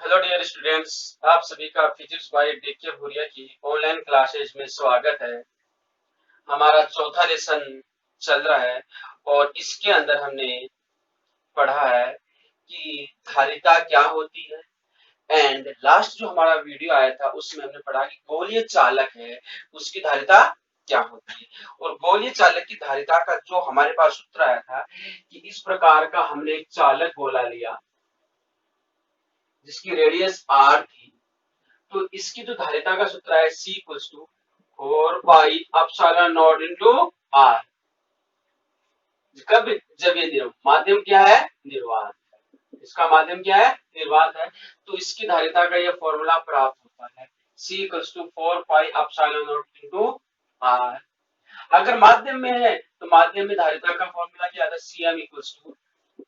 Hello dear students, आप सभी का फिजिक्स बाय डीके भूरिया की ऑनलाइन क्लासेज में स्वागत है। हमारा चौथा लेसन चल रहा है और इसके अंदर हमने पढ़ा है कि धारिता क्या होती है। एंड लास्ट जो हमारा वीडियो आया था उसमें हमने पढ़ा कि गोलीय चालक है उसकी धारिता क्या होती है। और गोलीय चालक की धारिता का जो हमारे पास सूत्र आया था कि इस प्रकार का हमने एक चालक गोला लिया जिसकी रेडियस r थी, तो इसकी जो धारिता का सूत्र है C equals to 4 pi epsilon naught into r। कब? जब ये माध्यम क्या है? निर्वात। इसका माध्यम क्या है? निर्वात है। तो इसकी धारिता का ये फॉर्मूला प्राप्त होता है C equals to 4 pi epsilon naught into r। अगर माध्यम में है तो माध्यम में धारिता का फॉर्मूला क्या आता है? Cm equals to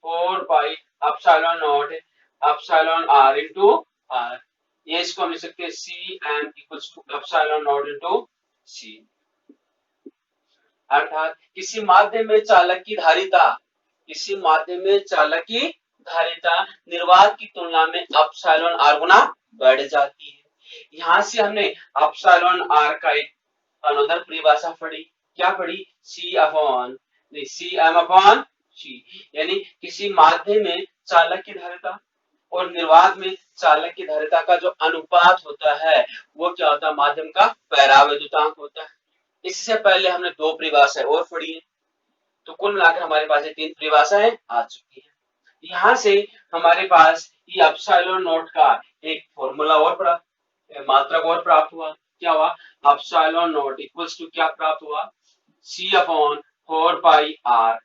4 pi epsilon naught epsilon r into r। ये इसको हम लिख सकते हैं Cm equals to epsilon naught into c। अर्थात किसी माध्यम में चालक की धारिता, किसी माध्यम में चालक की धारिता निर्वात की तुलना में एप्सिलॉन r गुना बढ़ जाती है। यहां से हमने एप्सिलॉन r का एक अनदर परिभाषा पढ़ी। क्या पढ़ी? Cm upon c। यानी किसी माध्यम में चालक की धारिता और निर्वात में चालक की धारिता का जो अनुपात होता है वो क्या होता है? माध्यम का परावैद्युतांक होता है। इससे पहले हमने दो परिभाषाएं और पढ़ी है, तो कुल मिलाकर हमारे पास ये तीन परिभाषाएं आ चुकी है। यहां से हमारे पास ये एप्सिलॉन नॉट का एक फॉर्मूला और पड़ा, मात्रक और प्राप्त हुआ। क्या हुआ? एप्सिलॉन नॉट इक्वल्स टू क्या प्राप्त हुआ? C अपॉन 4 पाई r।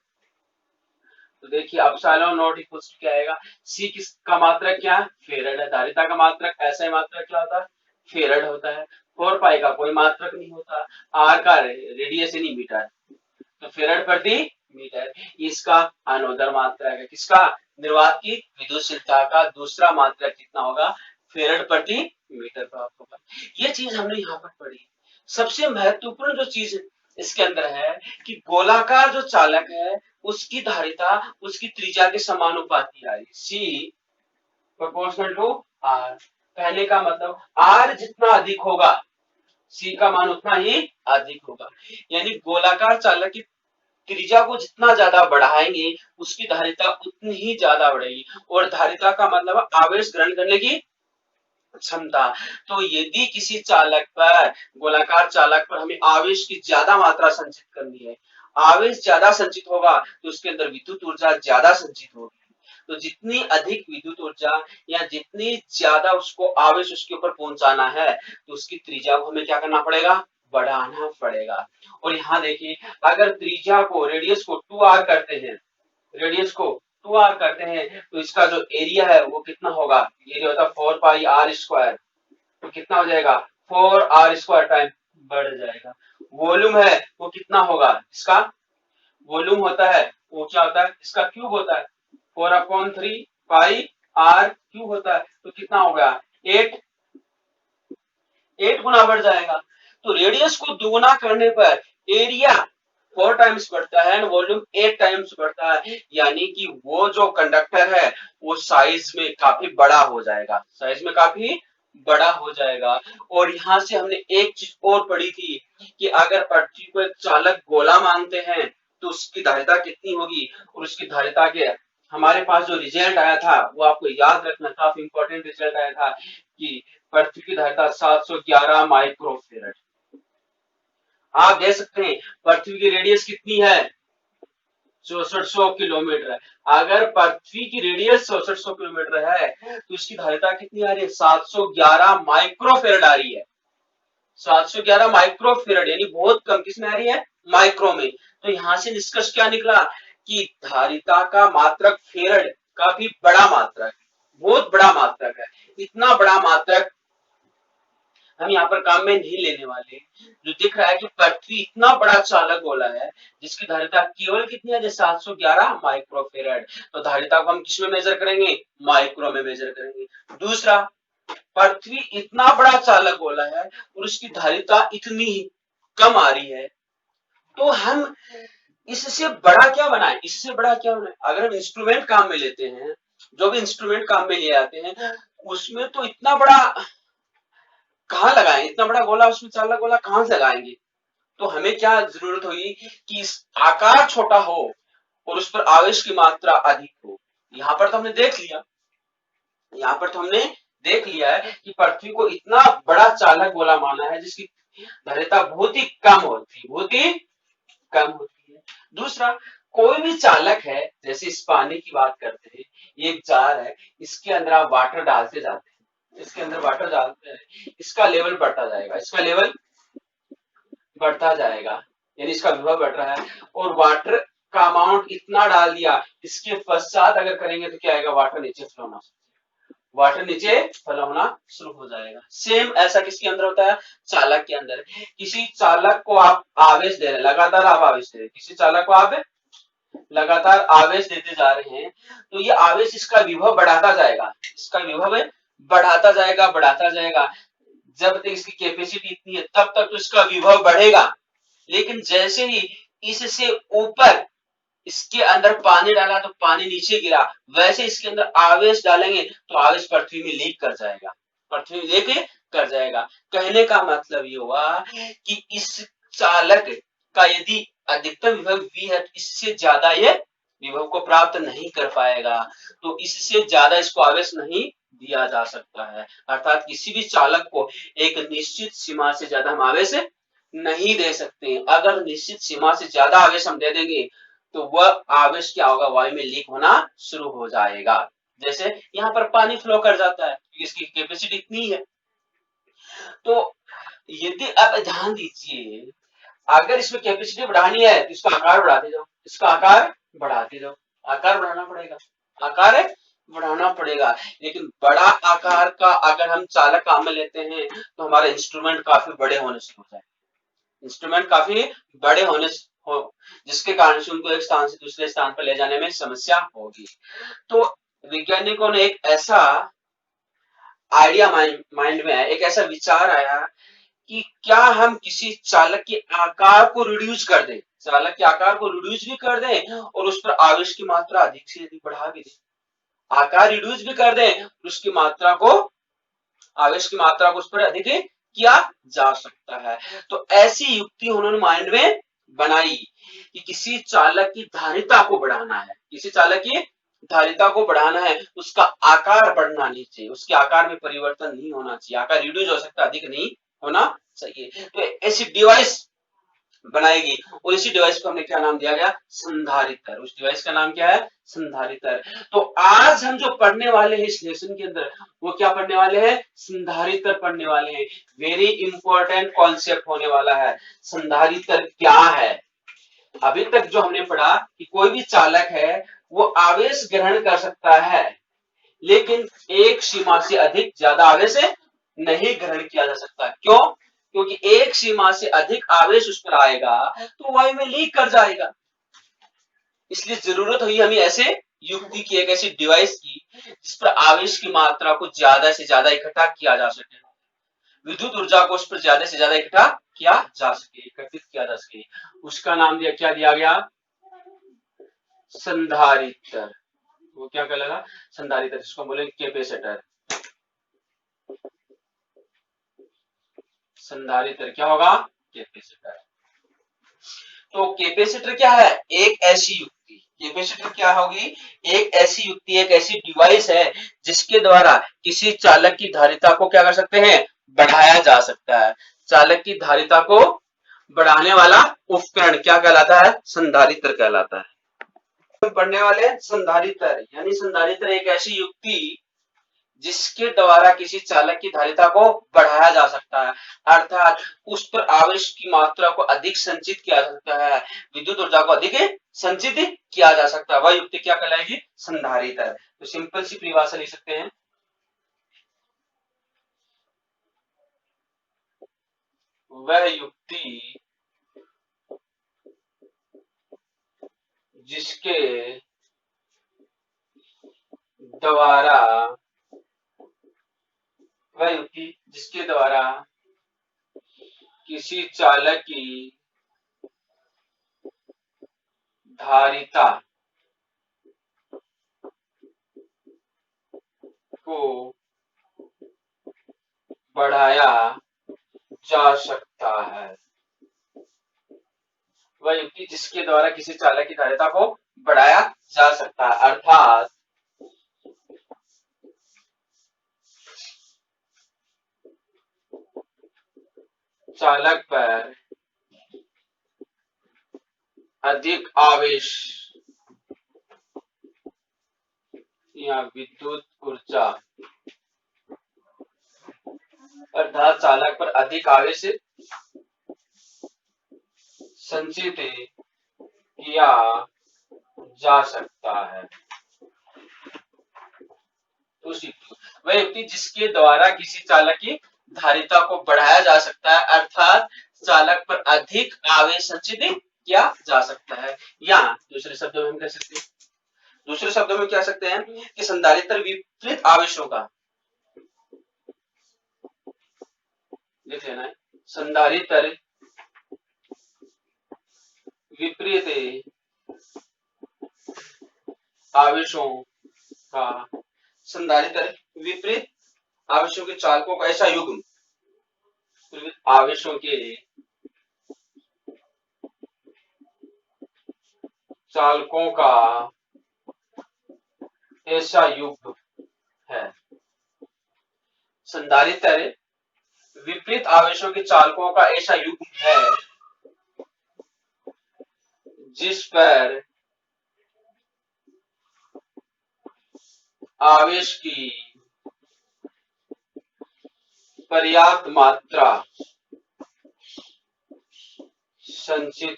तो देखिए एप्सिलॉन नॉट इक्वल्स टू क्या आएगा? C किसका मात्रक क्या है? फेरेड है। धारिता का मात्रक ऐसा मात्रक क्या होता है? फेरेड होता है। 4 पाई का कोई मात्रक नहीं होता, r का रेडियस यानी मीटर, तो फेरेड प्रति मीटर इसका अनोदर मात्रक है। किसका? निर्वात की विद्युतशीलता का दूसरा मात्रक कितना होगा? फेरेड प्रति मीटर प्राप्त होगा। ये चीज हमने यहाँ पर पढ़ी। सबसे महत्वपूर्ण जो चीज इसके अंदर है कि गोलाकार जो चालक है उसकी धारिता उसकी त्रिज्या के समानुपाती आई, C प्रोपोर्शनल टू R। कहने का मतलब R जितना अधिक होगा C का मान उतना ही अधिक होगा। यानी गोलाकार चालक की त्रिज्या को जितना ज्यादा बढ़ाएंगे उसकी धारिता उतनी ही ज्यादा बढ़ेगी। और धारिता का मतलब आवेश ग्रहण करने की क्षमता। तो यदि किसी चालक पर, गोलाकार चालक पर हमें आवेश की ज्यादा मात्रा संचित करनी है, आवेश ज्यादा संचित होगा तो उसके अंदर विद्युत ऊर्जा ज्यादा संचित होगी। तो जितनी अधिक विद्युत ऊर्जा या जितनी ज्यादा उसको आवेश उसके ऊपर पहुंचाना है तो उसकी त्रिज्या को हमें क्या करना पड़ेगा? बढ़ाना पड़ेगा। और यहाँ देखिए, अगर त्रिज्या को, रेडियस को 2r करते हैं, रेडियस को 2r करते हैं तो इसका जो एरिया है वो कितना होगा? एरिया होता है 4 पाई r स्क्वायर। तो कितना हो जाएगा? 4r स्क्वायर टाइम बढ़ जाएगा। वॉल्यूम है वो कितना होगा? इसका वॉल्यूम होता है वो क्या होता है? इसका क्यूब होता है, 4/3 पाई r क्यूब होता है। तो कितना हो गया? 8 गुना बढ़ जाएगा। तो रेडियस को दुगुना करने पर एरिया 4 टाइम्स बढ़ता है एंड वॉल्यूम 8 टाइम्स बढ़ता है। यानी कि वो जो कंडक्टर है वो साइज में काफी बड़ा हो जाएगा, साइज में काफी बड़ा हो जाएगा। और यहां से हमने एक चीज और पढ़ी थी कि अगर पृथ्वी को एक चालक गोला मानते हैं तो उसकी धारिता कितनी होगी। और उसकी धारिता के हमारे पास जो रिजल्ट आया था वो आपको याद रखना, काफी इंपॉर्टेंट रिजल्ट आया था कि पृथ्वी की धारिता 711 माइक्रोफेरेड। आप देख सकते हैं पृथ्वी की रेडियस कितनी है? 6400 किलोमीटर है। अगर पृथ्वी की रेडियस 6400 किलोमीटर है तो इसकी धारिता कितनी आ रही है? 711 माइक्रोफेरेड आ रही है। 711 माइक्रोफेरेड यानी बहुत कम। किसमें आ रही है? माइक्रो में। तो यहां से निष्कर्ष क्या निकला कि धारिता का मात्रक फेरेड काफी बड़ा मात्रक, बहुत बड़ा मात्रक है। इतना बड़ा मात्रक हम यहाँ पर काम में नहीं लेने वाले। जो दिख रहा है कि पृथ्वी इतना बड़ा चालक गोला है जिसकी धारिता केवल कितनी है? 711 माइक्रोफेरेड। तो धारिता को हम किसमें मेजर करेंगे? माइक्रो में मेजर करेंगे। दूसरा, पृथ्वी इतना बड़ा चालक गोला है और उसकी धारिता इतनी कम आ रही है, तो हम इससे बड़ा क्या बनाए? इससे बड़ा क्या बनाए? अगर हम इंस्ट्रूमेंट काम में लेते हैं, जो भी इंस्ट्रूमेंट काम में ले आते हैं, उसमें तो इतना बड़ा कहाँ लगाएं, इतना बड़ा गोला, उसमें चालक गोला कहाँ से लगाएंगे? तो हमें क्या जरूरत होगी कि इस आकार छोटा हो और उस पर आवेश की मात्रा अधिक हो। यहाँ पर तो हमने देख लिया, यहाँ पर तो हमने देख लिया है कि पृथ्वी को इतना बड़ा चालक गोला माना है जिसकी धारिता बहुत ही कम होती है, बहुत ही कम होती है। दूसरा, कोई भी चालक है, जैसे इस पानी की बात करते हैं, ये एक जार है, इसके अंदर आप वाटर डालते जाते हैं, इसके अंदर वाटर डालते हैं, इसका लेवल बढ़ता जाएगा, इसका लेवल बढ़ता जाएगा, यानी इसका विभव बढ़ रहा है, और वाटर का अमाउंट इतना डाल दिया, इसके पश्चात अगर करेंगे तो क्या आएगा, वाटर नीचे फ्लो होना, वाटर नीचे फ्लो होना शुरू हो जाएगा। सेम ऐसा किसके अंदर होता है, चालक के अंदर। किसी चालक को आप आवेश दे रहे हैं, लगातार आप आवेश दे रहे हैं, किसी चालक को आप लगातार आवेश देते जा रहे हैं, तो ये आवेश इसका विभव बढ़ाता जाएगा, इसका विभव बढ़ाता जाएगा, बढ़ाता जाएगा। जब तक इसकी कैपेसिटी इतनी है तब तक तो इसका विभव बढ़ेगा, लेकिन जैसे ही इससे ऊपर इसके अंदर पानी डाला तो पानी नीचे गिरा, वैसे इसके अंदर आवेश डालेंगे तो आवेश पृथ्वी में लीक कर जाएगा, पृथ्वी में लीक कर जाएगा। कहने का मतलब ये हुआ कि इस चालक का यदि अधिकतम विभव V है तो इससे ज्यादा ये विभव को प्राप्त नहीं कर पाएगा, तो इससे ज्यादा इसको आवेश नहीं दिया जा सकता है। अर्थात किसी भी चालक को एक निश्चित सीमा से ज्यादा हम आवेश नहीं दे सकते। अगर निश्चित सीमा से ज्यादा आवेश हम दे देंगे तो वह आवेश क्या होगा, वायु में लीक होना शुरू हो जाएगा। जैसे यहाँ पर पानी फ्लो कर जाता है क्योंकि इसकी कैपेसिटी इतनी है। तो यदि आप ध्यान दीजिए, अगर इसमें कैपेसिटी बढ़ानी है तो इसका आकार बढ़ाते जाओ, इसका आकार बढ़ाते जाओ, आकार बढ़ाना पड़ेगा, आकार बढ़ाना पड़ेगा। लेकिन बड़ा आकार का अगर हम चालक काम में लेते हैं तो हमारे इंस्ट्रूमेंट काफी बड़े होने से हो जाए, इंस्ट्रूमेंट काफी बड़े होने हो, जिसके कारण से उनको एक स्थान से दूसरे स्थान पर ले जाने में समस्या होगी। तो वैज्ञानिकों ने एक ऐसा आइडिया माइंड में आया, एक ऐसा विचार आया कि क्या हम किसी चालक के आकार को रिड्यूस कर दें, चालक के आकार को रिड्यूस भी कर दें और उस पर आवेश की मात्रा अधिक से अधिक बढ़ा भी दें, आकार रिड्यूस भी कर दें, उसकी मात्रा को, आवेश की मात्रा को उस पर अधिक किया जा सकता है। तो ऐसी युक्ति उन्होंने माइंड में बनाई कि किसी चालक की धारिता को बढ़ाना है, किसी चालक की धारिता को बढ़ाना है, उसका आकार बढ़ना नहीं चाहिए, उसके आकार में परिवर्तन नहीं होना चाहिए, आकार रिड्यूस हो सकता है, अधिक नहीं होना चाहिए। तो ऐसी डिवाइस बनाएगी और इसी डिवाइस को हमने क्या नाम दिया गया, संधारित्र। उस डिवाइस का नाम क्या है, संधारित्र। तो आज हम जो पढ़ने वाले हैं इस लेसन के अंदर, वो क्या पढ़ने वाले हैं, संधारित्र पढ़ने वाले हैं। वेरी इंपॉर्टेंट कॉन्सेप्ट होने वाला है। संधारित्र क्या है? अभी तक जो हमने पढ़ा कि कोई भी चालक है वो आवेश ग्रहण कर सकता है, लेकिन एक सीमा से अधिक ज्यादा आवेश नहीं ग्रहण किया जा सकता। क्यों? क्योंकि एक सीमा से अधिक आवेश उस पर आएगा तो वायु में लीक कर जाएगा। इसलिए जरूरत हुई हमें ऐसे युक्ति की, एक ऐसी डिवाइस की जिस पर आवेश की मात्रा को ज्यादा से ज्यादा इकट्ठा किया जा सके, विद्युत ऊर्जा को उस पर ज्यादा से ज्यादा इकट्ठा किया जा सके, एकत्रित किया जा सके। उसका नाम दिया, क्या दिया गया, संधारित्र। वो क्या कहलाएगा, संधारित्र, जिसको बोले कैपेसिटर। संधारित्र क्या होगा, कैपेसिटर। तो कैपेसिटर क्या है, एक ऐसी युक्ति, कैपेसिटर क्या होगी, एक ऐसी युक्ति, एक ऐसी डिवाइस है जिसके द्वारा किसी चालक की धारिता को क्या कर सकते हैं, बढ़ाया जा सकता है। चालक की धारिता को बढ़ाने वाला उपकरण क्या कहलाता है, संधारित्र कहलाता है। पढ़ने वाले संधारित्र, यानी संधारित्र एक ऐसी युक्ति जिसके द्वारा किसी चालक की धारिता को बढ़ाया जा सकता है, अर्थात उस पर आवेश की मात्रा को अधिक संचित किया जा सकता है, विद्युत ऊर्जा को अधिक संचित किया जा सकता है। वह युक्ति क्या कहलाएगी, संधारित्र। तो सिंपल सी परिभाषा लिख सकते हैं, वह युक्ति जिसके द्वारा, वह युक्ति जिसके द्वारा किसी चालक की धारिता को बढ़ाया जा सकता है। वह युक्ति जिसके द्वारा किसी चालक की धारिता को बढ़ाया जा सकता है, अर्थात चालक पर अधिक आवेश या विद्युत ऊर्जा, अर्थात चालक पर अधिक आवेश संचित किया जा सकता है। वह युक्ति जिसके द्वारा किसी चालक की धारिता को बढ़ाया जा सकता है, अर्थात चालक पर अधिक आवेश संचित किया जा सकता है। या दूसरे शब्दों में हम कह सकते हैं, दूसरे शब्दों में कह सकते हैं कि संधारित्र विपरीत आवेशों का, लिख लेना है, संधारित्र विपरीत आवेशों का, संधारित्र विपरीत आवेशों के चालकों का ऐसा युग्म, आवेशों के चालकों का ऐसा युग्म है। संधारित्र विपरीत आवेशों के चालकों का ऐसा युग्म है जिस पर आवेश की पर्याप्त मात्रा संचित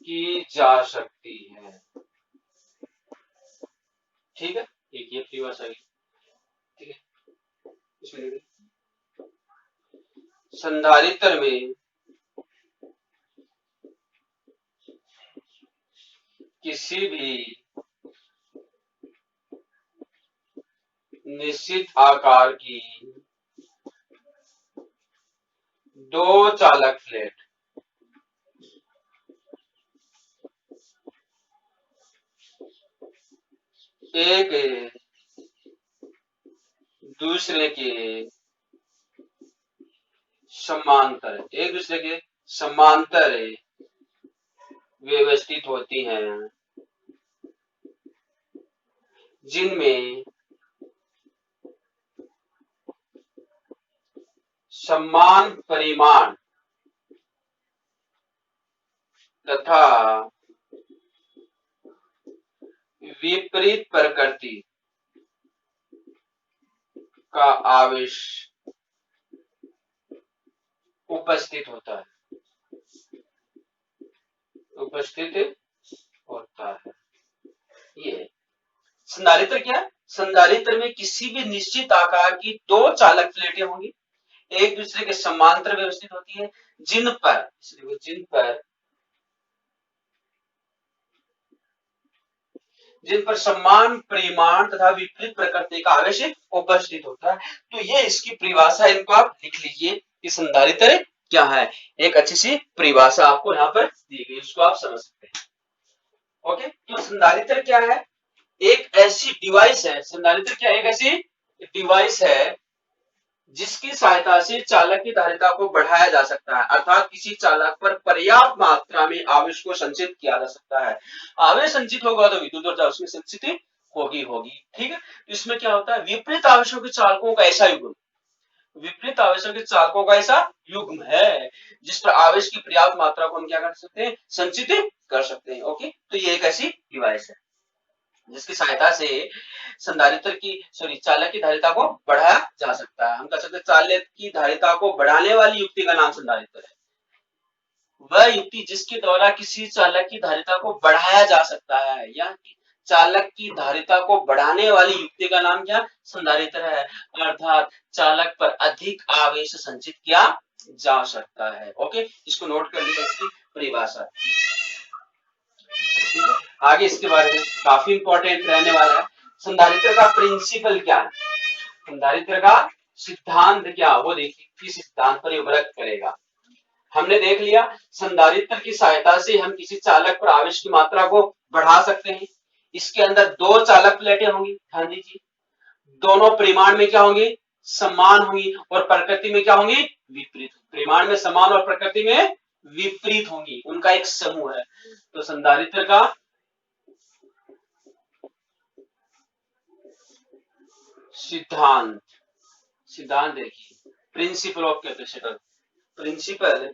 की जा सकती है। ठीक है, एक ये परिभाषा है। ठीक है, इसमें संधारित्र में किसी भी निश्चित आकार की दो चालक प्लेट एक दूसरे के समांतर, एक दूसरे के समांतर व्यवस्थित होती हैं, जिनमें समान परिमाण तथा विपरीत प्रकृति का आवेश उपस्थित होता है, उपस्थित होता है। ये संधारित्र क्या है? संधारित्र में किसी भी निश्चित आकार की दो चालक प्लेटें होंगी, एक दूसरे के समांतर व्यवस्थित होती है, जिन पर समान परिमाण तथा विपरीत प्रकृति का आवेश उपस्थित होता है। तो ये इसकी परिभाषा, इनको आप लिख लीजिए कि संधारित्र क्या है। एक अच्छी सी परिभाषा आपको यहाँ पर दी गई, उसको आप समझ सकते हैं। ओके, तो संधारित्र क्या है? एक ऐसी डिवाइस है, संधारित्र क्या, एक ऐसी डिवाइस है जिसकी सहायता से चालक की धारिता को बढ़ाया जा सकता है, अर्थात किसी चालक पर पर्याप्त मात्रा में आवेश को संचित किया जा सकता है। आवेश संचित होगा तो विद्युत ऊर्जा उसमें संचित होगी। ठीक है, इसमें क्या होता है? विपरीत आवेशों के चालकों का ऐसा युग्म, विपरीत आवेशों के चालकों का ऐसा युग्म है जिस पर आवेश की पर्याप्त मात्रा को हम क्या कर सकते हैं? संचित कर सकते हैं। ओके, तो ये एक ऐसी डिवाइस है जिसकी सहायता से संधारित्र की चालक की धारिता को बढ़ाया जा सकता है। हम कह सकते हैं चालक की धारिता को बढ़ाने वाली युक्ति का नाम संधारित्र है। वह युक्ति जिसके द्वारा किसी चालक की धारिता को बढ़ाया जा सकता है, या चालक की धारिता को बढ़ाने वाली युक्ति का नाम क्या? संधारित्र है, अर्थात चालक पर अधिक आवेश संचित किया जा सकता है। ओके, इसको नोट कर लीजिए, इसकी परिभाषा। आगे इसके बारे में काफी इंपॉर्टेंट रहने वाला है। संधारित्र का प्रिंसिपल क्या है, संधारित्र का सिद्धांत क्या, वो देखिए किस सिद्धांत पर वर्क करेगा। हमने देख लिया संधारित्र की सहायता से हम किसी चालक पर आवेश की मात्रा को बढ़ा सकते हैं। इसके अंदर दो चालक प्लेटें होंगी, ध्यान दीजिए, दोनों परिमाण में क्या होंगी? समान होंगी और प्रकृति में क्या होंगी, विपरीत। परिमाण में समान और प्रकृति में विपरीत होंगी, उनका एक समूह है। तो संधारित्र का सिद्धांत, सिद्धांत देखिए, principle of capacitor, principle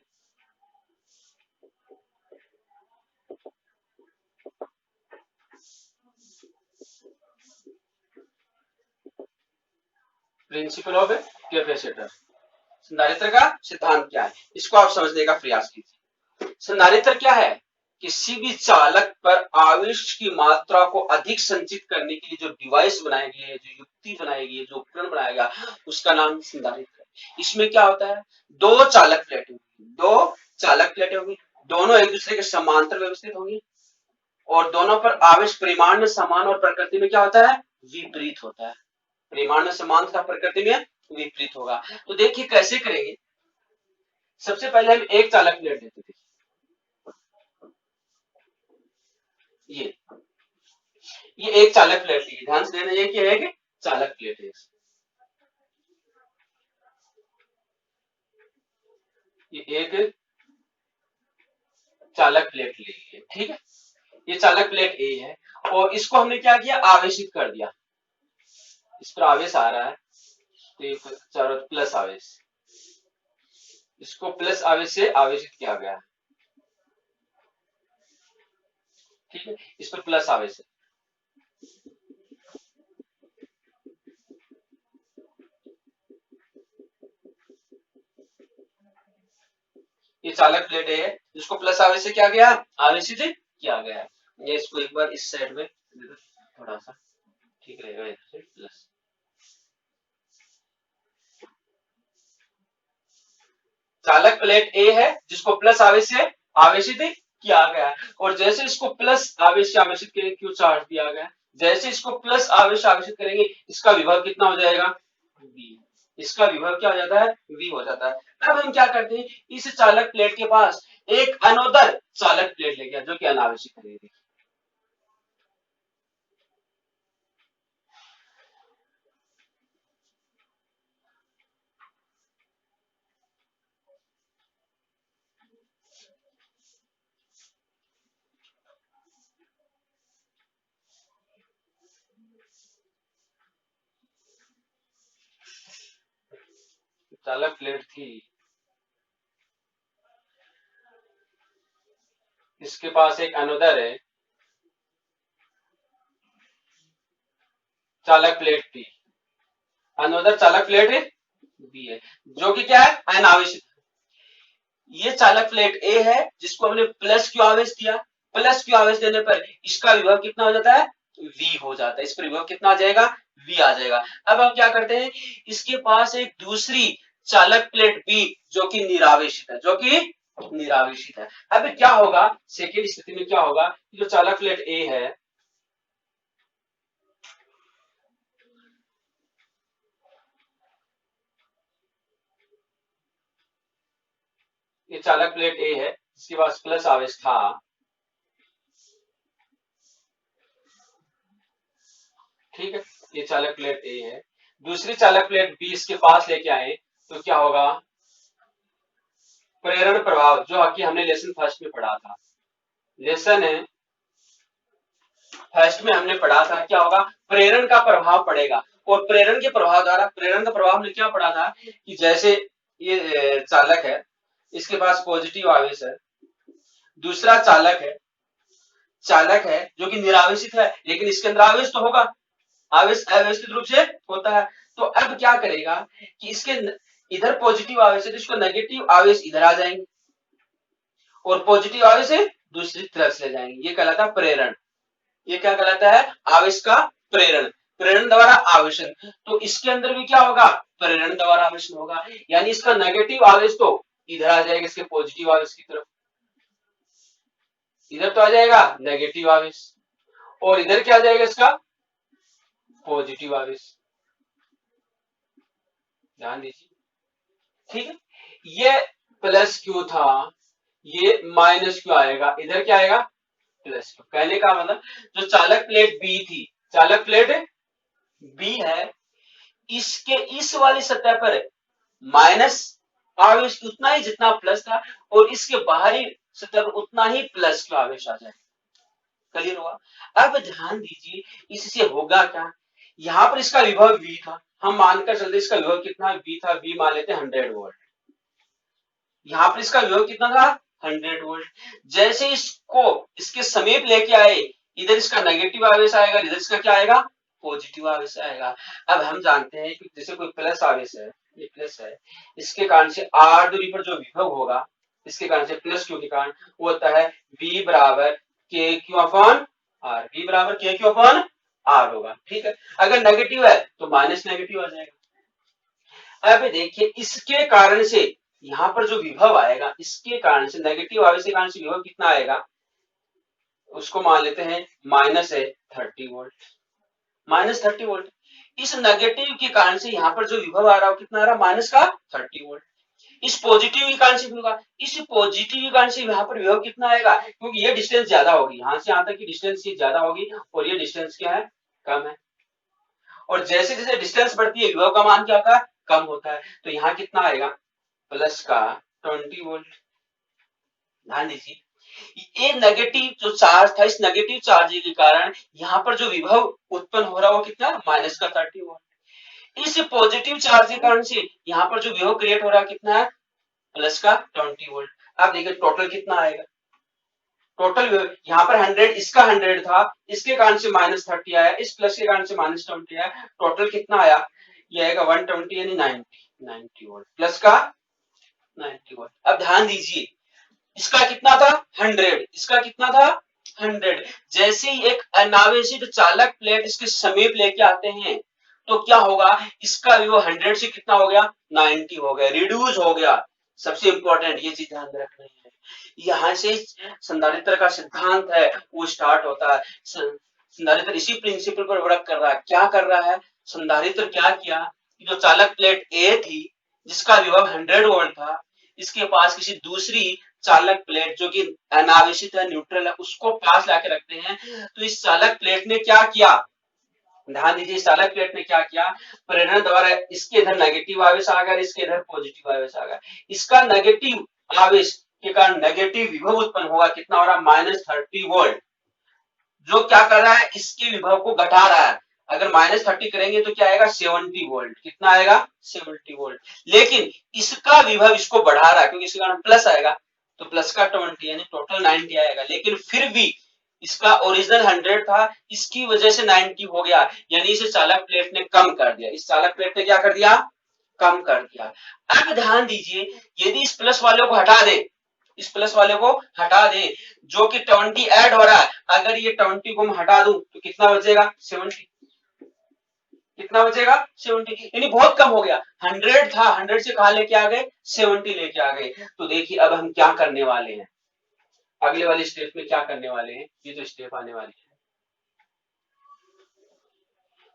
principle of capacitor, संधारित्र का सिद्धांत क्या है, इसको आप समझने का प्रयास कीजिए। संधारित्र क्या है, किसी भी चालक पर आवेश की मात्रा को अधिक संचित करने के लिए जो डिवाइस बनाई गई है, जो युक्ति बनाई गई है, जो उपकरण बनाया गया, उसका नाम संधारित्र है। इसमें क्या होता है, दो चालक प्लेटें होंगी, दो चालक प्लेटें होंगी, दोनों एक दूसरे के समांतर व्यवस्थित होंगी और दोनों पर आवेश परिमाण में समान और प्रकृति में क्या होता है, विपरीत होता है। परिमाण में समान तथा प्रकृति में विपरीत होगा। तो देखिए कैसे करेंगे। सबसे पहले हम एक चालक प्लेट लेते थे, ये एक चालक प्लेट लीजिए, ध्यान से देना, ये क्या है कि चालक प्लेट है, ये एक चालक प्लेट लीजिए, ठीक है। ये चालक प्लेट ए है और इसको हमने क्या किया, आवेशित कर दिया। इस पर आवेश आ रहा है तो चारों प्लस आवेश, इसको प्लस आवेश से आवेशित किया गया है, ठीक है। इस पर प्लस आवेश है, ये चालक प्लेट है जिसको प्लस आवेश से क्या गया, आवेशित किया गया है। ये इसको एक बार इस साइड में थोड़ा सा ठीक रहेगा, इधर से प्लस। चालक प्लेट ए है जिसको प्लस आवेश से आवेशित किया गया है और जैसे इसको प्लस आवेश से आवेशित करेंगे, क्यों चार्ज दिया गया है, जैसे इसको प्लस आवेश आवेशित करेंगे, इसका विभव कितना हो जाएगा, v। इसका विभव क्या हो जाता है, v हो जाता है। अब हम क्या करते हैं, इस चालक प्लेट के पास एक अनोदर चालक प्लेट ले गया जो कि अनावेशित करेगी। चालक प्लेट थी, इसके पास एक अनोदर है चालक प्लेट बी, अनोदर चालक प्लेट बी है जो कि क्या है, अनावेशित। ये चालक प्लेट ए है जिसको हमने प्लस क्यू आवेश दिया, प्लस क्यू आवेश देने पर इसका विभव कितना हो जाता है, v हो जाता है। इस पर विभव कितना आ जाएगा, v आ जाएगा। अब हम क्या करते हैं, इसके पास एक दूसरी चालक प्लेट बी जो कि निरावेशित है, जो कि निरावेशित है। अब क्या होगा, सेकेंड स्थिति में क्या होगा, जो चालक प्लेट ए है, ये चालक प्लेट ए है जिसके पास प्लस आवेश था, ठीक है। ये चालक प्लेट ए है, दूसरी चालक प्लेट बी इसके पास लेके आए तो क्या होगा, प्रेरण प्रभाव जो कि हमने लेसन फर्स्ट में पढ़ा था, लेसन है फर्स्ट में हमने पढ़ा था, क्या होगा, प्रेरण का प्रभाव पड़ेगा और प्रेरण के प्रभाव द्वारा, प्रेरण का प्रभाव हमने क्या पढ़ा था कि जैसे ये चालक है, इसके पास पॉजिटिव आवेश है, दूसरा चालक है जो कि निरावेशित है, लेकिन इसके अंदर आवेश तो होगा, आवेश अव्यवस्थित रूप से होता है। तो अब क्या करेगा कि इसके इधर पॉजिटिव आवेश है तो इसको नेगेटिव आवेश इधर आ जाएंगे और पॉजिटिव आवेश दूसरी तरफ से ले जाएंगे, ये कहलाता है प्रेरण। ये क्या कहलाता है, आवेश का प्रेरण, प्रेरण द्वारा आवेशन। तो इसके अंदर भी क्या होगा, प्रेरण द्वारा आवेशन होगा, यानी इसका नेगेटिव आवेश तो इधर आ जाएगा, इसके पॉजिटिव आवेश की तरफ, इधर तो आ जाएगा नेगेटिव आवेश और इधर क्या आ जाएगा, इसका पॉजिटिव आवेश। ध्यान दीजिए, ठीक है। ये प्लस क्यू था, ये माइनस क्यू आएगा, इधर क्या आएगा, प्लस क्यू। कहने का मतलब जो चालक प्लेट बी थी, चालक प्लेट बी है, इसके इस वाली सतह पर माइनस आवेश उतना ही जितना प्लस था और इसके बाहरी सतह पर उतना ही प्लस का आवेश आ जाए। क्लियर हुआ? अब ध्यान दीजिए इससे होगा क्या, यहां पर इसका विभव V था, हम मानकर चलते इसका विभव कितना V था, V मान लेते 100 वोल्ट। यहां पर इसका विभव कितना था 100 वोल्ट। जैसे इसको इसके समीप लेके आए, इधर इसका नेगेटिव आवेश आएगा, इधर इसका क्या आएगा पॉजिटिव आवेश आएगा। अब हम जानते हैं कि जैसे कोई प्लस आवेश है, ये प्लस है, इसके कारण से r दूरी पर जो विभव होगा इसके कारण से प्लस क्यू के कारण वो होता है V बराबर के क्यू अपॉन आर, V बराबर के क्यू अपॉन आर होगा। ठीक है, अगर नेगेटिव है तो माइनस नेगेटिव आ जाएगा। अब देखिए इसके कारण से यहां पर जो विभव आएगा इसके कारण से नेगेटिव आवेश के कारण से विभव कितना आएगा, उसको मान लेते हैं माइनस है 30 वोल्ट, माइनस 30 वोल्ट। इस नेगेटिव के कारण से यहां पर जो विभव आ रहा है कितना आ रहा है माइनस का 30 वोल्ट। इस पॉजिटिव के कारण से होगा, इस पॉजिटिव के कारण से यहाँ पर विभव कितना आएगा, क्योंकि ये डिस्टेंस ज्यादा होगी, यहां से यहां तक की डिस्टेंस ये ज्यादा होगी और ये डिस्टेंस क्या है कम है। और जैसे जैसे डिस्टेंस बढ़ती है विभव का मान क्या होता है कम होता है। तो यहाँ कितना आएगा प्लस का 20 वोल्ट। ध्यान दीजिए ये नेगेटिव जो चार्ज था, इस नेगेटिव चार्ज के कारण यहाँ पर जो विभव उत्पन्न हो रहा है वो कितना माइनस का 30 वोल्ट। इस पॉजिटिव चार्ज के कारण से यहाँ पर जो विभव क्रिएट हो रहा है कितना है प्लस का 20 वोल्ट। अब देखिए टोटल कितना आएगा, टोटल यहाँ पर 100, इसका 100 था, इसके कारण से माइनस 30 आया, इस प्लस के कारण से माइनस 20 आया, टोटल कितना आया ये आएगा 120 यानी 90 वोल्ट, प्लस का 90 वोल्ट। अब ध्यान दीजिए इसका कितना था 100, इसका कितना था 100। जैसे ही एक अनावेशित चालक प्लेट इसके समीप लेके आते हैं तो क्या होगा, इसका विभव 100 से कितना हो गया 90 हो गया, रिड्यूस हो गया। सबसे इंपॉर्टेंट ये चीज ध्यान रखनी है, यहाँ से संधारित्र का सिद्धांत है वो स्टार्ट होता है। संधारित्र इसी प्रिंसिपल पर वर्क कर रहा है। क्या कर रहा है संधारित्र, क्या किया कि जो चालक प्लेट ए थी जिसका विभव 100 वोल्ट था, इसके पास किसी दूसरी चालक प्लेट जो कि अनावेशित है न्यूट्रल है उसको पास लाके रखते हैं। तो इस चालक प्लेट ने क्या किया, ध्यान दीजिए इस चालक प्लेट ने क्या किया, प्रेरण द्वारा इसके इधर नेगेटिव आवेश आ गया, इसके इधर पॉजिटिव आवेश आ गया। इसका नेगेटिव आवेश के कारण नेगेटिव विभव उत्पन्न होगा, कितना हो रहा है माइनस 30 वोल्ट, जो क्या कर रहा है इसके विभव को घटा रहा है। अगर माइनस 30 करेंगे तो क्या आएगा 70 वोल्ट, कितना आएगा 70 वोल्ट। लेकिन इसका विभव इसको बढ़ा रहा है क्योंकि इसके कारण प्लस आएगा, तो प्लस का 20 यानी टोटल 90 आएगा। लेकिन फिर भी इसका ओरिजिनल 100 था, इसकी वजह से 90 हो गया, यानी इसे चालक प्लेट ने कम कर दिया, इस चालक प्लेट ने क्या कर दिया कम कर दिया। अब ध्यान दीजिए यदि इस प्लस वाले को हटा दे, इस प्लस वाले को हटा दे जो कि 20 ऐड हो रहा है, अगर ये 20 को मैं हटा दूं तो कितना बचेगा 70, कितना बचेगा 70, यानी बहुत कम हो गया। 100 था, 100 से कहा लेके आ गए 70 लेके आ गए। तो देखिए अब हम क्या करने वाले हैं, अगले वाले स्टेप में क्या करने वाले हैं, ये जो स्टेप आने वाली है,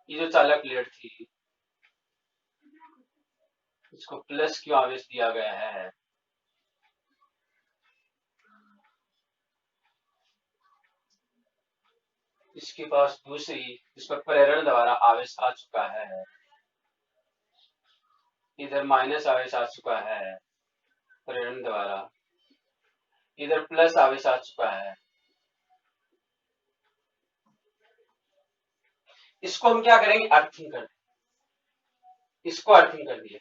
ये जो चालक प्लेट थी इसको प्लस क्यों आवेश दिया गया है, इसके पास दूसरी इस पर प्रेरण द्वारा आवेश आ चुका है, इधर माइनस आवेश आ चुका है प्रेरण द्वारा, इधर प्लस आवेश आ चुका है। इसको हम क्या करेंगे अर्थिंग कर, इसको अर्थिंग कर दिया,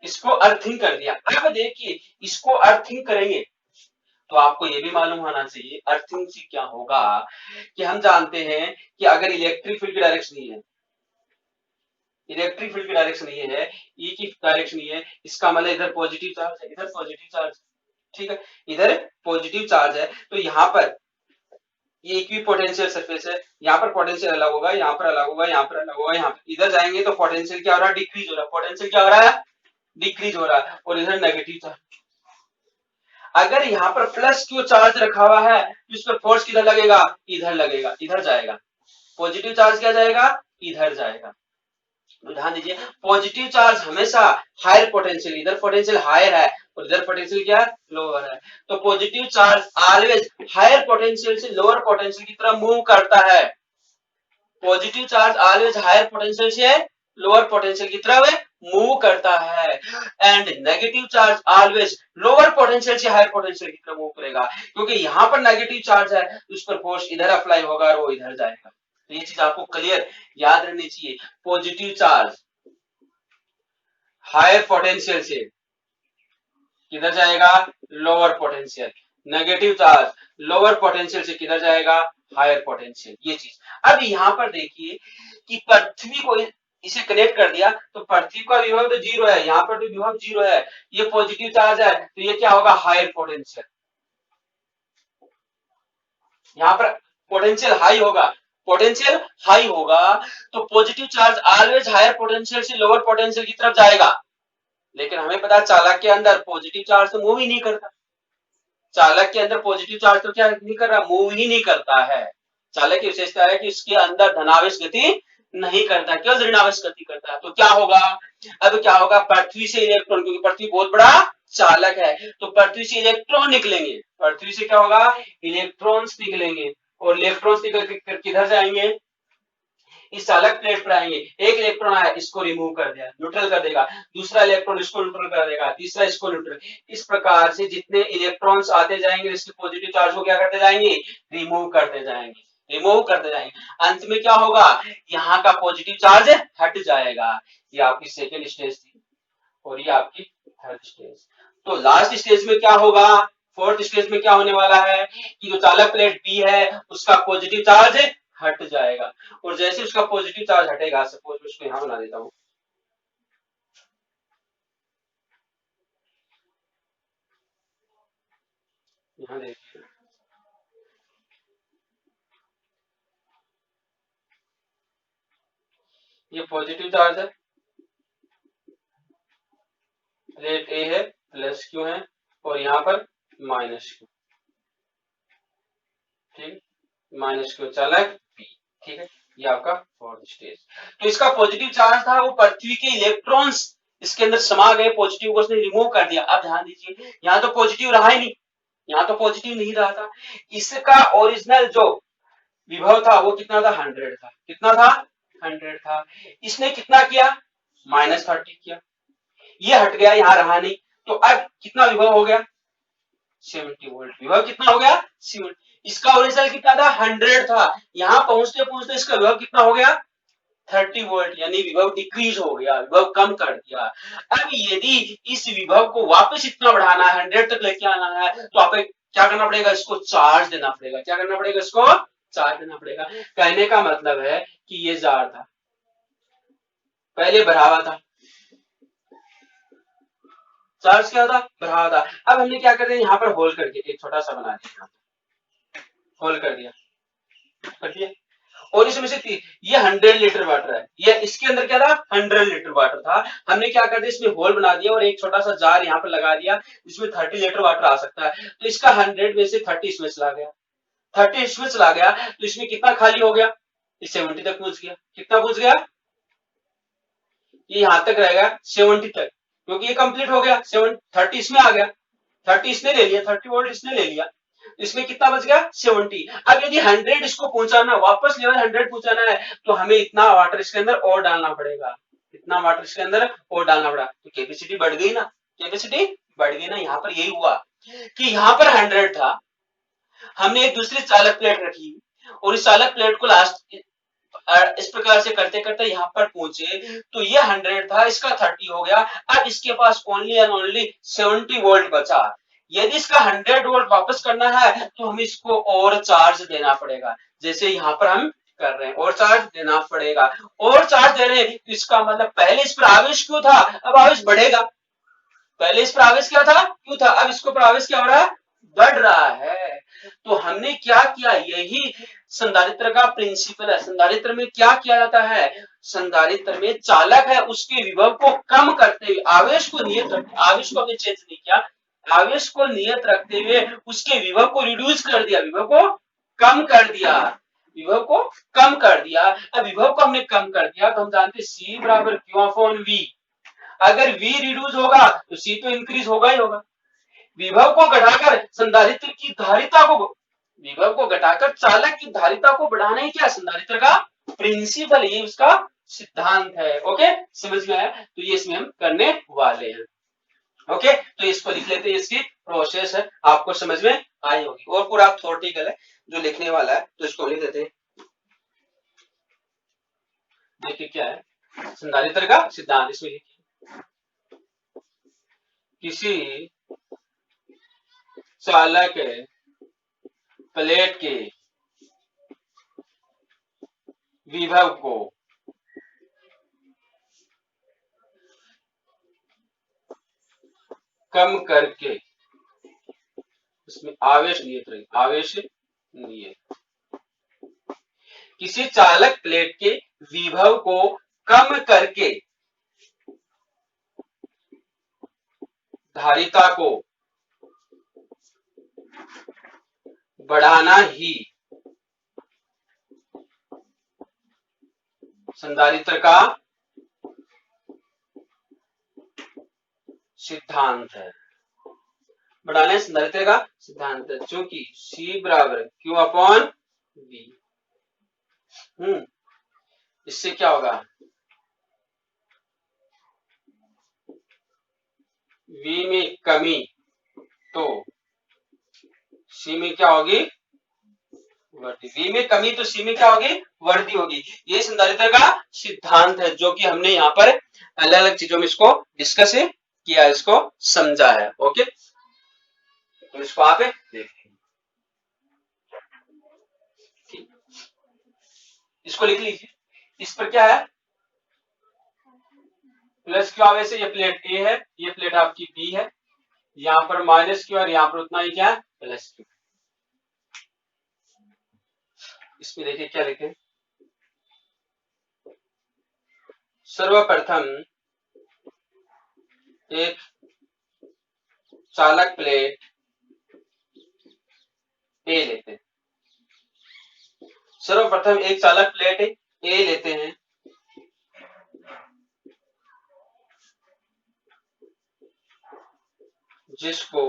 इसको अर्थिंग कर दिया। अब देखिए इसको अर्थिंग करेंगे तो आपको ये भी मालूम होना चाहिए अर्थिंग से क्या होगा, कि हम जानते हैं कि अगर इलेक्ट्रिक फील्ड की डायरेक्शन नहीं है, इलेक्ट्रिक फील्ड की डायरेक्शन ये है, ई की डायरेक्शन ये है, इसका मतलब इधर पॉजिटिव चार्ज है, इधर पॉजिटिव चार्ज, ठीक है, इधर पॉजिटिव चार्ज है। तो यहाँ पर ये इक्विपोटेंशियल सरफेस है, यहाँ पर पोटेंशियल अलग होगा, यहाँ पर अलग होगा, यहाँ पर अलग होगा, यहाँ पर इधर जाएंगे तो पोटेंशियल क्या हो रहा है डिक्रीज हो रहा है, पोटेंशियल क्या हो रहा है डिक्रीज हो रहा है, और इधर नेगेटिव चार्ज। अगर यहाँ पर प्लस क्यू चार्ज रखा हुआ है तो इस पर फोर्स किधर लगेगा, इधर लगेगा, इधर जाएगा, पॉजिटिव चार्ज क्या जाएगा इधर जाएगा। तो ध्यान दीजिए पॉजिटिव चार्ज हमेशा हायर पोटेंशियल, इधर पोटेंशियल हायर है और इधर पोटेंशियल क्या है लोअर है, तो positive charge always higher potential से लोअर पोटेंशियल की तरफ मूव करता है। Positive charge always higher potential से लोअर पोटेंशियल की तरफ मूव करता है and negative charge always lower potential से हायर पोटेंशियल की तरफ मूव करेगा, क्योंकि यहां पर नेगेटिव चार्ज है तो उस पर फोर्स इधर अप्लाई होगा और वो इधर जाएगा। तो ये चीज आपको क्लियर याद रहनी चाहिए। पॉजिटिव चार्ज हायर पोटेंशियल से किधर जाएगा, lower potential. Negative charge lower potential से किधर जाएगा, हायर पोटेंशियल। ये चीज अब यहां पर देखिए कि पृथ्वी को इसे कनेक्ट कर दिया तो पृथ्वी का विभव तो जीरो है, यहाँ पर तो विभव जीरो है, ये पॉजिटिव चार्ज है तो ये क्या होगा, हायर पोटेंशियल। यहाँ पर पोटेंशियल हाई होगा, पोटेंशियल हाई होगा तो positive charge always higher potential से लोअर पोटेंशियल की तरफ जाएगा। लेकिन हमें पता चालक के अंदर पॉजिटिव चार्ज तो मूव ही नहीं करता, चालक के अंदर पॉजिटिव चार्ज तो क्या नहीं कर रहा, मूव ही नहीं करता है। चालक की विशेषता है कि इसके अंदर धनावेश गति नहीं करता, केवल ऋणावेश गति करता है। तो क्या होगा, अब क्या होगा, पृथ्वी से इलेक्ट्रॉन, क्योंकि पृथ्वी बहुत बड़ा चालक है तो पृथ्वी से इलेक्ट्रॉन निकलेंगे, पृथ्वी से क्या होगा, इलेक्ट्रॉन्स निकलेंगे और इलेक्ट्रॉन्स निकल के किधर जाएंगे, इस चालक प्लेट पर आएंगे। एक इलेक्ट्रॉन आया, इसको रिमूव कर दिया, न्यूट्रल कर देगा, दूसरा इलेक्ट्रॉन इसको न्यूट्रल कर देगा, तीसरा इसको न्यूट्रल। इस प्रकार से जितने इलेक्ट्रॉन्स आते जाएंगे इसके पॉजिटिव चार्ज को क्या करते जाएंगे, रिमूव करते जाएंगे, रिमूव करते जाएंगे। अंत में क्या होगा, यहाँ का पॉजिटिव चार्ज हट जाएगा। ये आपकी सेकेंड स्टेज थी और ये आपकी थर्ड स्टेज। तो लास्ट स्टेज में क्या होगा, फोर्थ स्टेज में क्या होने वाला है कि जो चालक प्लेट बी है उसका पॉजिटिव चार्ज हट जाएगा और जैसे उसका पॉजिटिव चार्ज हटेगा, सपोज मैं उसको यहां बना देता हूं, यहां देखिए ये पॉजिटिव चार्ज है, प्लेट ए है, प्लस क्यू है और यहाँ पर माइनस क्यू, ठीक, माइनस क्यू चालक बी, ठीक है। ये आपका फोर्थ स्टेज। तो इसका पॉजिटिव चार्ज था वो पृथ्वी के इलेक्ट्रॉन्स इसके अंदर समा गए, पॉजिटिव को उसने रिमूव कर दिया। अब ध्यान दीजिए यहाँ तो पॉजिटिव रहा ही नहीं, यहाँ तो पॉजिटिव नहीं रहा था। इसका ओरिजिनल जो विभव था वो कितना था, 100 था, कितना था, 100 था। इसने कितना किया, -30 किया, ये हट गया, यहाँ रहा नहीं, तो अब कितना विभव हो गया, 70 वोल्ट विभव कितना हो गया, 70। इसका ओरिजिनल कितना था, 100 था, यहाँ पहुंचते पहुंचते इसका विभव कितना हो गया, 30 वोल्ट, यानी विभव डिक्रीज हो गया, विभव कम कर दिया। अब यदि इस विभव को वापस इतना बढ़ाना है, 100 तक लेके आना है, तो आप क्या करना पड़ेगा, इसको चार्ज देना पड़ेगा। क्या करना पड़ेगा, इसको चार्ज देना पड़ेगा। कहने का मतलब है कि ये जार था, पहले भरा हुआ था, चार्ज क्या था, भरा हुआ था। अब हमने क्या कर दिया, यहाँ पर होल करके एक छोटा सा बना दिया, होल कर दिया, और इसमें से ये 100 लीटर वाटर है, ये इसके अंदर क्या था, 100 लीटर वाटर था। हमने क्या कर दिया, इसमें होल बना दिया और एक छोटा सा जार यहाँ पर लगा दिया, इसमें 30 लीटर वाटर आ सकता है। तो इसका 100 में से 30 इसमें चला गया, 30 इसमें चला गया, तो इसमें कितना खाली हो गया, 70 तक पहुंच गया। कितना पहुंच गया, ये यहां तक रहेगा 70 तक, क्योंकि ये कंप्लीट हो गया, 30 इसमें आ गया, 30 इसने ले लिया, 30 वोल्ट इसने ले लिया, इसमें कितना बच गया, 70। अब यदि 100 इसको पहुंचाना, वापस लेवल 100 पहुंचाना है तो हमें इतना वाटर इसके अंदर और डालना पड़ेगा, इतना वाटर इसके अंदर और डालना पड़ा। तो कैपेसिटी बढ़ गई ना, कैपेसिटी बढ़ गई ना। यहाँ पर यही हुआ कि यहाँ पर 100 था, हमने एक दूसरी चालक प्लेट रखी और इस चालक प्लेट को लास्ट इस प्रकार से करते करते यहाँ पर पहुंचे, तो ये 100 था, इसका 30 हो गया। अब इसके पास ओनली एंड ओनली 70 वोल्ट बचा। यदि इसका 100 वोल्ट वापस करना है तो हमें इसको और चार्ज देना पड़ेगा, जैसे यहाँ पर हम कर रहे हैं, और चार्ज देना पड़ेगा। और चार्ज दे रहे हैं तो इसका मतलब पहले इस पर आवेश क्यों था, अब आवेश बढ़ेगा। पहले इस पर आवेश क्या था, क्यों था, अब इसको पर आवेश क्या हो रहा है, बढ़ रहा है। तो हमने क्या किया, यही संधारित्र का प्रिंसिपल है। संधारित्र में क्या किया जाता है, संधारित्र में चालक है उसके विभव को कम करते हुए, आवेश को नियत रखते, आवेश को हमने चेंज नहीं किया, आवेश को नियत रखते हुए उसके विभव को रिड्यूस कर दिया, विभव को कम कर दिया, विभव को कम कर दिया। अब विभव को हमने कम कर दिया तो हम जानते C बराबर Q/V। अगर V रिड्यूस होगा तो C तो इंक्रीज होगा ही होगा। विभव को घटाकर संधारित्र की धारिता को, विभव को घटाकर चालक की धारिता को बढ़ाना ही क्या संधारित्र का प्रिंसिपल ये उसका सिद्धांत है। ओके, समझ में आया? तो ये इसमें हम करने वाले हैं। ओके, तो इसको लिख लेते हैं, इसकी प्रोसेस है, आपको समझ में आई होगी। और पूरा थ्योरेटिकल है जो लिखने वाला है, तो इसको लिख देते हैं। देखिए क्या है संधारित्र का सिद्धांत, इसमें लिखिए किसी चालक प्लेट के विभव को कम करके, इसमें आवेश नियत रही, आवेश नियत, किसी चालक प्लेट के विभव को कम करके धारिता को बढ़ाना ही संधारित्र का सिद्धांत है। बढ़ाने संधारित्र का सिद्धांत है, चूंकि C बराबर Q अपॉन V। इससे क्या होगा, V में कमी तो C में क्या होगी, वृद्धि। V में कमी तो C में क्या होगी, वृद्धि होगी। ये संधारित्र का सिद्धांत है, जो कि हमने यहाँ पर अलग अलग चीजों में इसको डिस्कस किया, इसको समझा है। ओके, तो इसको आप देखिए, इसको लिख लीजिए। इस पर क्या है, प्लस क्यू आवेश है, ये प्लेट ए है, ये प्लेट आपकी बी है, यहाँ पर माइनस क्यू और यहाँ पर उतना ही क्या है, प्लस क्यू। इसमें देखिए क्या लिखे, सर्वप्रथम एक चालक प्लेट ए लेते हैं, सर्वप्रथम एक चालक प्लेट ए लेते हैं, जिसको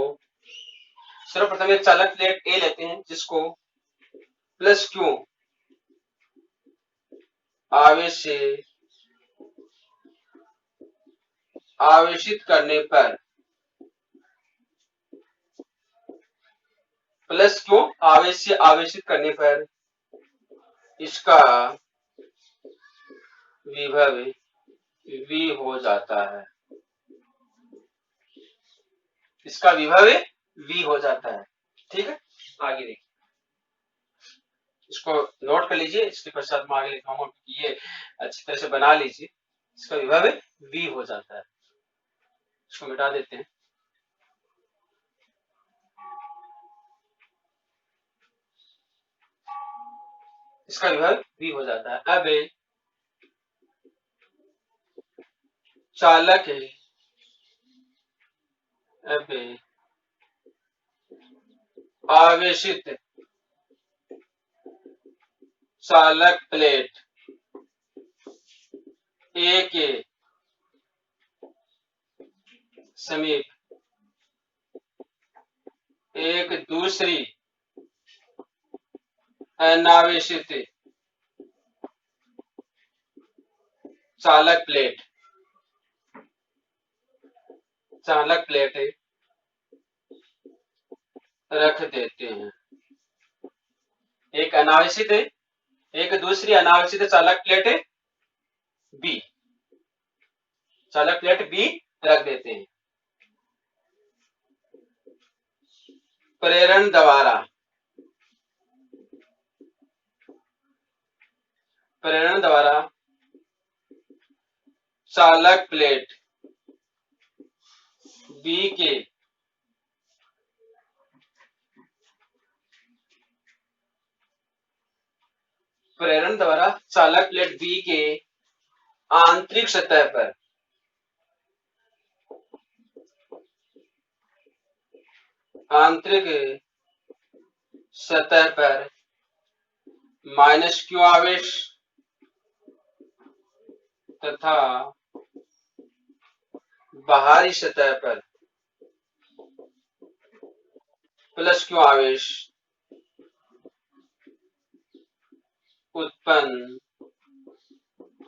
सर्वप्रथम एक चालक प्लेट ए लेते हैं जिसको प्लस क्यू आवेश से आवेशित करने पर, प्लस क्यू आवेश से आवेशित करने पर इसका विभव V हो जाता है, इसका विभव V हो जाता है। ठीक है, आगे देखिए, इसको नोट कर लीजिए, इसके पश्चात मैं आगे लिखाऊंगा, ये अच्छी तरह से बना लीजिए। इसका विभव V हो जाता है, इसको मिटा देते हैं। इसका विभव V हो जाता है। अब चालक आवेशित चालक प्लेट ए के समीप एक दूसरी अनावेशित चालक प्लेट रख देते हैं। एक अनावेशित, एक दूसरी अनावेशित चालक प्लेट बी, चालक प्लेट बी रख देते हैं। प्रेरण द्वारा चालक प्लेट बी के प्रेरण द्वारा चालक प्लेट बी के आंतरिक सतह पर माइनस क्यू आवेश तथा बाहरी सतह पर प्लस क्यू आवेश उत्पन्न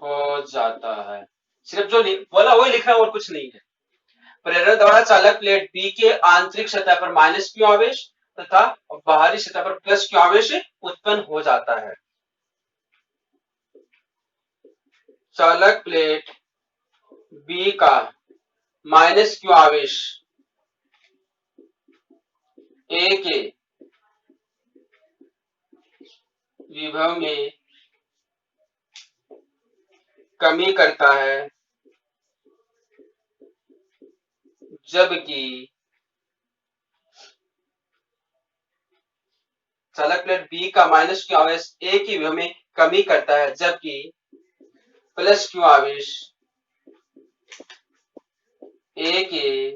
हो जाता है। सिर्फ जो बोला वही लिखा है और कुछ नहीं है। प्रेरण द्वारा चालक प्लेट बी के आंतरिक सतह पर माइनस क्यू आवेश तथा बाहरी सतह पर प्लस क्यू आवेश उत्पन्न हो जाता है। चालक प्लेट बी का माइनस क्यू आवेश ए के विभव में कमी करता है, जबकि चालक प्लेट बी का माइनस क्यू आवेश ए के विभव में कमी करता है, जबकि प्लस क्यू आवेश ए के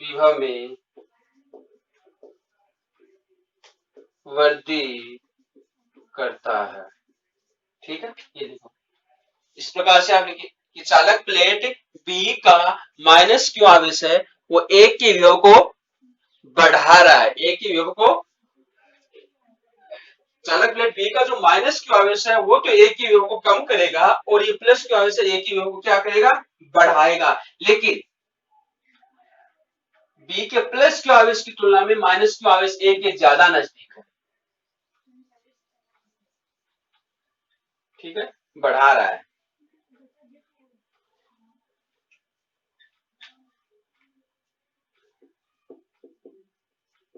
विभव में वृद्धि करता है। ठीक है, ये देखो इस प्रकार से आप लिखिए कि चालक प्लेट बी का माइनस क्यू आवेश है वो एक के विभव को बढ़ा रहा है, एक के विभव को, चालक प्लेट बी का जो माइनस क्यू आवेश है वो तो एक के विभव को कम करेगा और ये प्लस क्यू आवेश है एक के विभव को क्या करेगा, बढ़ाएगा। लेकिन बी के प्लस क्यू आवेश की तुलना में माइनस क्यू आवेश ए के ज्यादा नजदीक है। ठीक है, बढ़ा रहा है।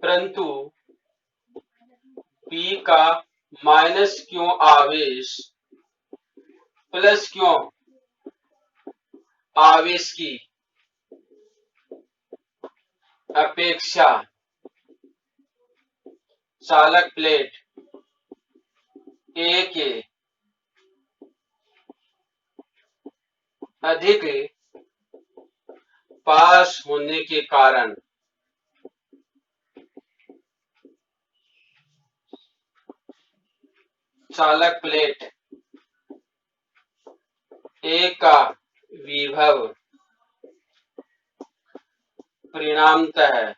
परंतु बी का माइनस क्यू आवेश प्लस क्यू आवेश की अपेक्षा चालक प्लेट ए के अधिक पास होने के कारण चालक प्लेट ए का विभव परिणामतः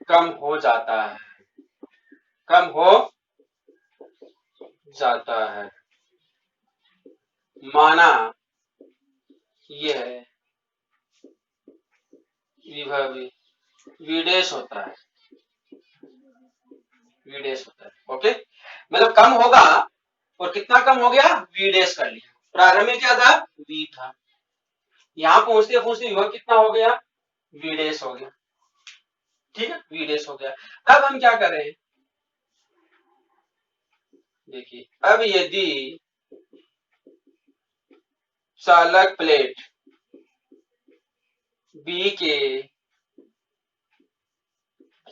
कम हो जाता है, कम हो जाता है। माना यह विभव विडेश होता है, विडेश होता है। ओके, मतलब कम होगा और कितना कम हो गया, विडेश कर लिया। प्रारंभ में क्या था, वी था, यहां पहुंचते पहुंचते विभव कितना हो गया, विडेश हो गया। ठीक है, विडेश हो गया। अब हम क्या करें, देखिए अब यदि चालक प्लेट बी के,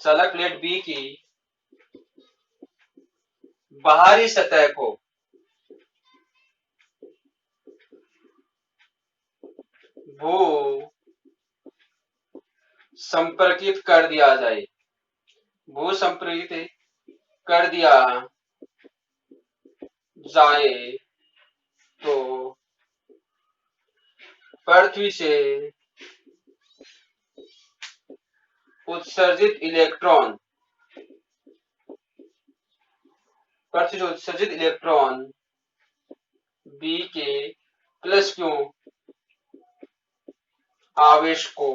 चालक प्लेट बी की बाहरी सतह को भू संपर्कित कर दिया जाए, भू संपर्कित कर दिया जाए तो पृथ्वी से उत्सर्जित इलेक्ट्रॉन, पृथ्वी से उत्सर्जित इलेक्ट्रॉन बी के प्लस क्यू आवेश को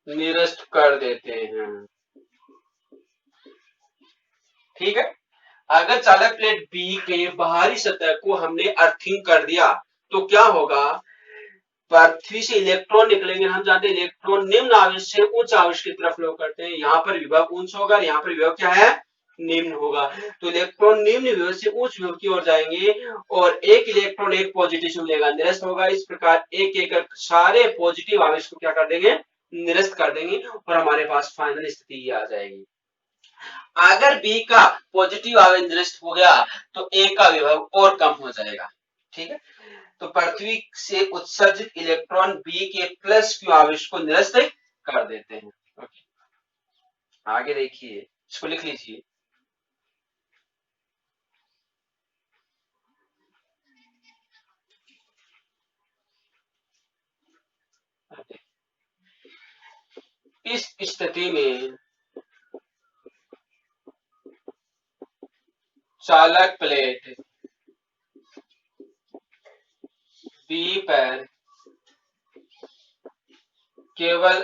निरस्त कर देते हैं। ठीक है, अगर चालक प्लेट बी के बाहरी सतह को हमने अर्थिंग कर दिया तो क्या होगा, पृथ्वी से इलेक्ट्रॉन निकलेंगे। हम जानते हैं इलेक्ट्रॉन निम्न आवेश से उच्च आवेश की तरफ फ्लो करते हैं, यहाँ पर विभव उच्च होगा, यहाँ पर विभव क्या है, निम्न होगा। तो इलेक्ट्रॉन निम्न विभव से उच्च विभव की ओर जाएंगे और एक इलेक्ट्रॉन एक पॉजिटिव से मिलेगा, निरस्त होगा। इस प्रकार एक एक सारे पॉजिटिव आवेश को क्या कर देंगे, निरस्त कर देंगे और हमारे पास फाइनल स्थिति ये आ जाएगी। अगर बी का पॉजिटिव आवेश निरस्त हो गया तो ए का विभव और कम हो जाएगा। ठीक है, तो पृथ्वी से उत्सर्जित इलेक्ट्रॉन बी के प्लस क्यू आवेश को निरस्त कर देते हैं। ओके, आगे देखिए, इसको लिख लीजिए। इस स्थिति में चालक प्लेट बी पर केवल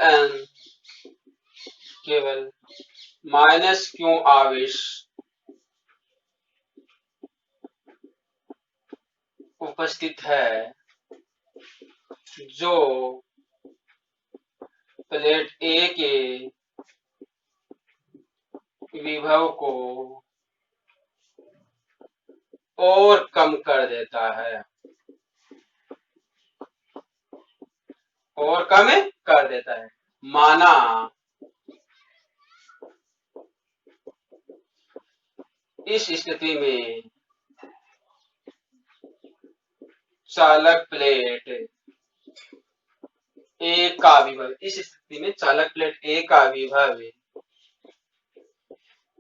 -q आवेश उपस्थित है, जो प्लेट ए के विभव को और कम कर देता है, और कम कर देता है। माना इस स्थिति में चालक प्लेट ए का विभव, इस स्थिति में चालक प्लेट ए का विभव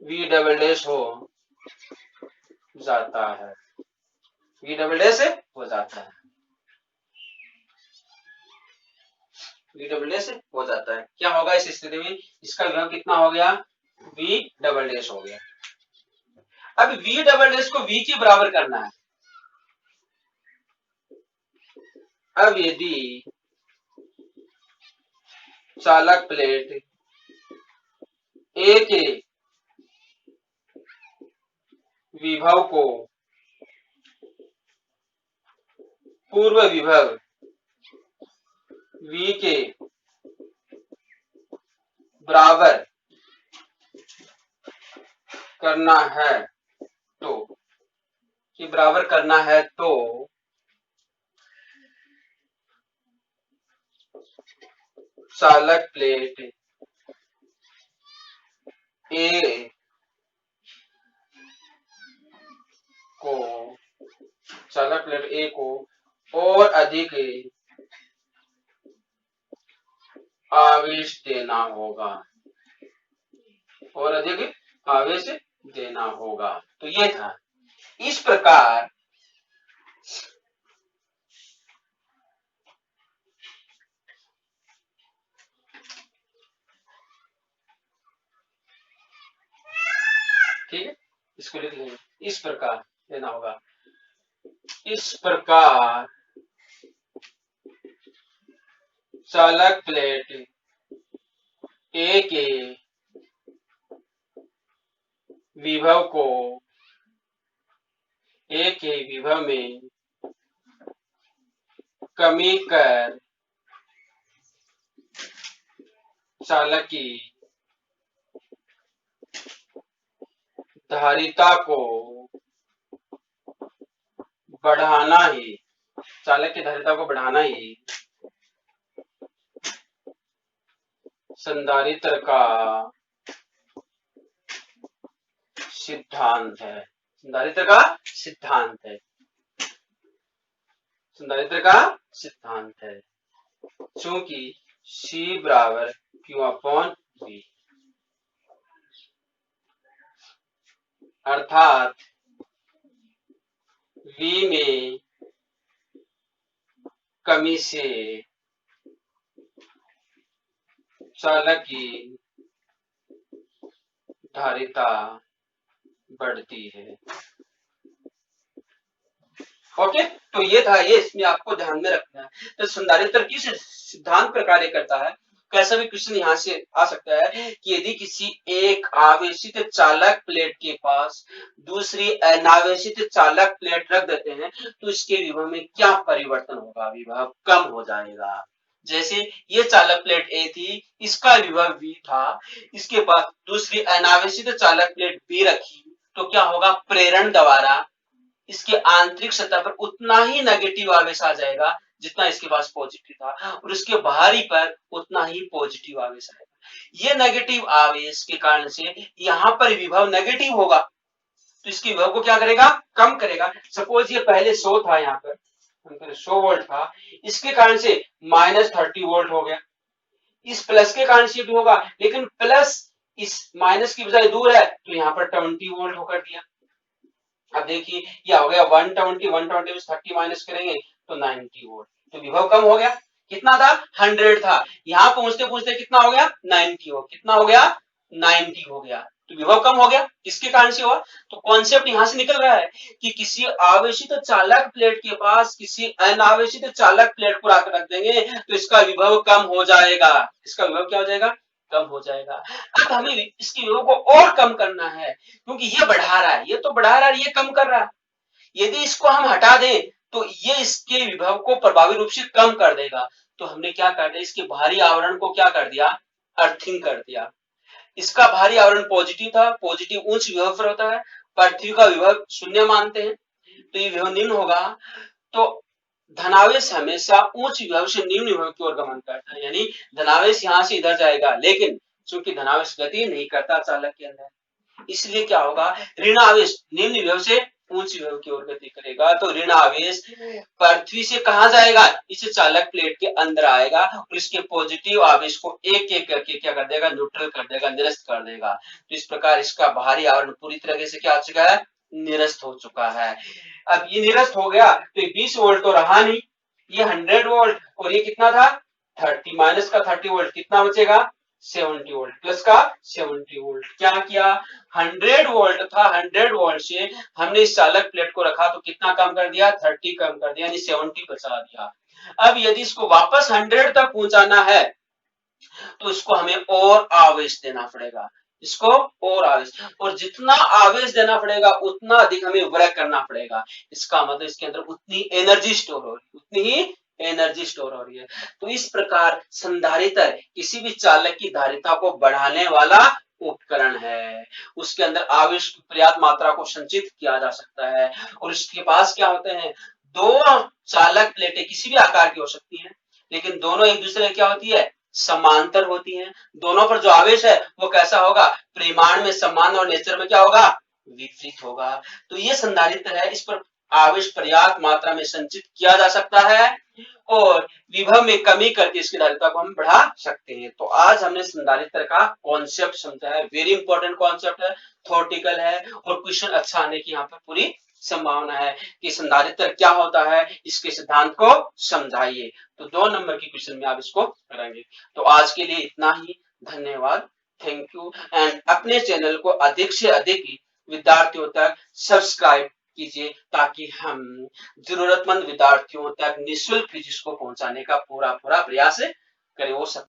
V डबल डैश हो जाता है, V डबल डैश हो जाता है, V डबल डैश हो जाता है। क्या होगा इस स्थिति में? इसका विभव कितना हो गया? V डबल डैश हो गया। अब V डबल डैश को V के बराबर करना है। अब यदि चालक प्लेट ए के विभव को पूर्व विभव V के बराबर करना है तो चालक प्लेट ए को और अधिक आवेश देना होगा, तो ये था। इस प्रकार ठीक है, इसको लिख लेंगे। इस प्रकार देना होगा। इस प्रकार चालक प्लेट ए के विभव को ए के विभव में कमी कर चालक की धारिता को बढ़ाना ही संधारित्र का सिद्धांत है। चूंकि C बराबर Q/V, अर्थात V में कमी से चालक की धारिता बढ़ती है। ओके, तो ये था, ये इसमें आपको ध्यान में रखना है। तो संधारित्र किस सिद्धांत पर कार्य करता है? कैसा भी क्वेश्चन यहाँ से आ सकता है कि यदि किसी एक आवेशित चालक प्लेट के पास दूसरी अनावेशित चालक प्लेट रख देते हैं तो इसके विभव में क्या परिवर्तन होगा? विभव कम हो जाएगा। जैसे ये चालक प्लेट ए थी, इसका विभव V था, इसके पास दूसरी अनावेशित चालक प्लेट B रखी, तो क्या होगा? प्रेरण द्वारा इसके आंतरिक सतह पर उतना ही नेगेटिव आवेश आ जाएगा जितना इसके पास पॉजिटिव था, और उसके बाहरी पर उतना ही पॉजिटिव आवेश आएगा। ये नेगेटिव आवेश के कारण से यहाँ पर विभव नेगेटिव होगा, तो इसके विभव को क्या करेगा? कम करेगा। सपोज ये पहले 100 था, यहाँ पर 100 वोल्ट था, इसके कारण से -30 वोल्ट हो गया। इस प्लस के कारण से भी होगा, लेकिन प्लस इस माइनस की बजाय दूर है तो यहाँ पर 20 वोल्ट होकर दिया। अब देखिए ये हो गया 120 में 30 माइनस करेंगे तो 90 वोल्ट, तो विभव कम हो गया। कितना था? 100 था, यहाँ पहुंचते पहुंचते कितना हो गया? 90 हो। कितना हो गया? 90 हो गया। तो विभव कम हो गया, किसके कारण से हुआ? तो कॉन्सेप्ट यहां से निकल रहा है कि किसी आवेशित चालक प्लेट के पास किसी अनावेशित चालक प्लेट को आकर रख देंगे तो इसका विभव कम हो जाएगा। इसका विभव क्या हो जाएगा? कम हो जाएगा। अब हमें इसके विभव को और कम करना है, क्योंकि ये बढ़ा रहा है, ये तो बढ़ा रहा है, ये कम कर रहा है। यदि इसको हम हटा दें तो ये इसके विभव को प्रभावी रूप से कम कर देगा। तो हमने क्या कर दिया, इसके बाहरी आवरण को क्या कर दिया? अर्थिंग कर दिया। इसका बाहरी आवरण पॉजिटिव था, पॉजिटिव उच्च विभव पर होता है, पृथ्वी का विभव शून्य मानते हैं, तो ये विभव निम्न होगा। तो धनावेश हमेशा उच्च विभव से निम्न विभव की ओर गमन करता है, यानी धनावेश यहां से इधर जाएगा, लेकिन चूंकि धनावेश गति नहीं करता चालक के अंदर, इसलिए क्या होगा, ऋण आवेश निम्न विभव से उच्च विभव की ओर गति करेगा। तो ऋण आवेश पृथ्वी से कहां जाएगा? इस चालक प्लेट के अंदर आएगा और इसके पॉजिटिव आवेश को एक एक करके क्या कर देगा? न्यूट्रल कर देगा, निरस्त कर देगा। तो इस प्रकार इसका बाहरी आवरण पूरी तरह से क्या हो चुका है? निरस्त हो चुका है। अब ये निरस्त हो गया तो 20 वोल्ट तो रहा नहीं, ये 100 वोल्ट, और ये कितना था? 30 माइनस का 30 वोल्ट, कितना बचेगा? 70 वोल्ट, प्लस का 70 वोल्ट। क्या किया? 100 वोल्ट था, 100 वोल्ट से हमने इस चालक प्लेट को रखा तो कितना कम कर दिया? 30 कम कर दिया, यानी 70 बचा दिया। अब यदि इसको वापस 100 तक पहुंचाना है तो इसको हमें और आवेश देना पड़ेगा, इसको और आवेश, और जितना आवेश देना पड़ेगा उतना अधिक हमें वर्क करना पड़ेगा। इसका मतलब इसके अंदर उतनी एनर्जी स्टोर हो रही है, उतनी ही एनर्जी स्टोर हो रही है। तो इस प्रकार संधारित्र किसी भी चालक की धारिता को बढ़ाने वाला उपकरण है। उसके अंदर आवेश की पर्याप्त मात्रा को संचित किया जा सकता है, और इसके पास क्या होते हैं? दो चालक प्लेटें किसी भी आकार की हो सकती हैं, लेकिन दोनों एक दूसरे क्या होती है? समांतर होती हैं। दोनों पर जो आवेश है वो कैसा होगा? परिमाण में समान और नेचर में क्या होगा? विपरीत होगा। तो ये संधारित्र है, इस पर आवेश पर्याप्त मात्रा में संचित किया जा सकता है और विभव में कमी करके इसकी धारिता को हम बढ़ा सकते हैं। तो आज हमने संधारित्र का कॉन्सेप्ट समझा है, वेरी इंपॉर्टेंट कॉन्सेप्ट है, थ्योरेटिकल है, और क्वेश्चन अच्छा आने की यहाँ पर पूरी संभावना है कि संधारित्र क्या होता है, इसके सिद्धांत को समझाइए। तो 2 नंबर की क्वेश्चन में आप इसको करेंगे। तो आज के लिए इतना ही, धन्यवाद, थैंक यू। एंड अपने चैनल को अधिक से अधिक विद्यार्थियों तक सब्सक्राइब कीजिए, ताकि हम जरूरतमंद विद्यार्थियों तक निःशुल्क फिजिक्स को पहुंचाने का पूरा प्रयास करें। वो सब